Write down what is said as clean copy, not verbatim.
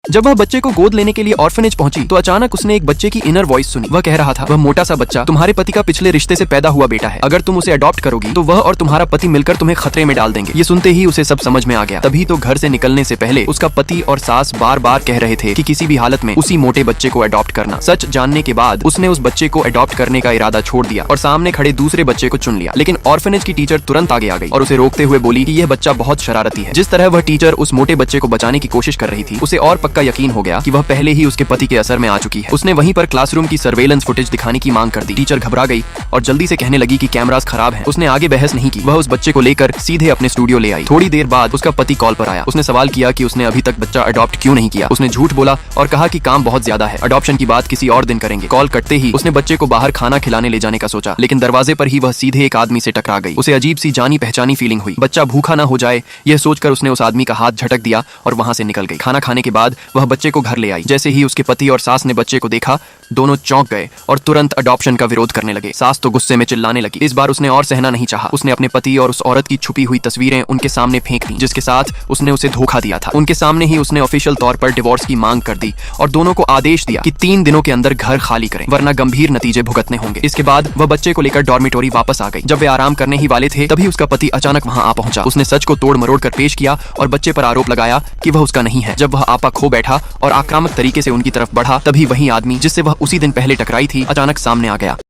जब वह बच्चे को गोद लेने के लिए ऑर्फनेज पहुंची तो अचानक उसने एक बच्चे की इनर वॉइस सुनी। वह कह रहा था, वह मोटा सा बच्चा तुम्हारे पति का पिछले रिश्ते से पैदा हुआ बेटा है। अगर तुम उसे अडॉप्ट करोगी तो वह और तुम्हारा पति मिलकर तुम्हें खतरे में डाल देंगे। ये सुनते ही उसे सब समझ में आ गया। तभी तो घर से निकलने से पहले उसका पति और सास बार बार कह रहे थे कि किसी भी हालत में उसी मोटे बच्चे को अडॉप्ट करना। सच जानने के बाद उसने उस बच्चे को अडॉप्ट करने का इरादा छोड़ दिया और सामने खड़े दूसरे बच्चे को चुन लिया। लेकिन ऑर्फनेज की टीचर तुरंत आगे आ गई और उसे रोकते हुए बोली कि यह बच्चा बहुत शरारती है। जिस तरह वह टीचर उस मोटे बच्चे को बचाने की कोशिश कर रही थी, उसे और पक्का यकीन हो गया कि वह पहले ही उसके पति के असर में आ चुकी है। उसने वहीं पर क्लासरूम की सर्वेलेंस फुटेज दिखाने की मांग कर दी। टीचर घबरा गई और जल्दी से कहने लगी कि कैमरास खराब हैं। उसने आगे बहस नहीं की, वह उस बच्चे को लेकर सीधे अपने स्टूडियो ले आई। थोड़ी देर बाद उसका पति कॉल पर आया। उसने सवाल किया कि उसने अभी तक बच्चा अडॉप्ट क्यों नहीं किया। उसने झूठ बोला और कहा कि काम बहुत ज्यादा है, अडॉप्शन की बात किसी और दिन करेंगे। कॉल कटते ही उसने बच्चे को बाहर खाना खिलाने ले जाने का सोचा, लेकिन दरवाजे पर ही वह सीधे एक आदमी से टकरा गई। उसे अजीब सी जानी पहचानी फीलिंग हुई। बच्चा भूखा ना हो जाए यह सोचकर उसने उस आदमी का हाथ झटक दिया और वहां से निकल गई। खाना खाने के बाद वह बच्चे को घर ले आई। जैसे ही उसके पति और सास ने बच्चे को देखा, दोनों चौंक गए और तुरंत अडॉप्शन का विरोध करने लगे। सास तो गुस्से में चिल्लाने लगी। इस बार उसने और सहना नहीं चाहा। उसने अपने पति और उस औरत की छुपी हुई तस्वीरें उनके सामने फेंक दी, जिसके साथ उसने उसे धोखा दिया था। उनके सामने ही उसने ऑफिशियल तौर पर डिवोर्स की मांग कर दी और दोनों को आदेश दिया कि 3 दिनों के अंदर घर खाली करें, वरना गंभीर नतीजे भुगतने होंगे। इसके बाद वह बच्चे को लेकर डॉर्मिटोरी वापस आ गई। जब वे आराम करने ही वाले थे तभी उसका पति अचानक वहां आ पहुंचा। उसने सच को तोड़ मरोड़ कर पेश किया और बच्चे पर आरोप लगाया कि वह उसका नहीं है। जब वह आपा खो बैठा और आक्रामक तरीके से उनकी तरफ बढ़ा, तभी वही आदमी जिससे वह उसी दिन पहले टकराई थी अचानक सामने आ गया।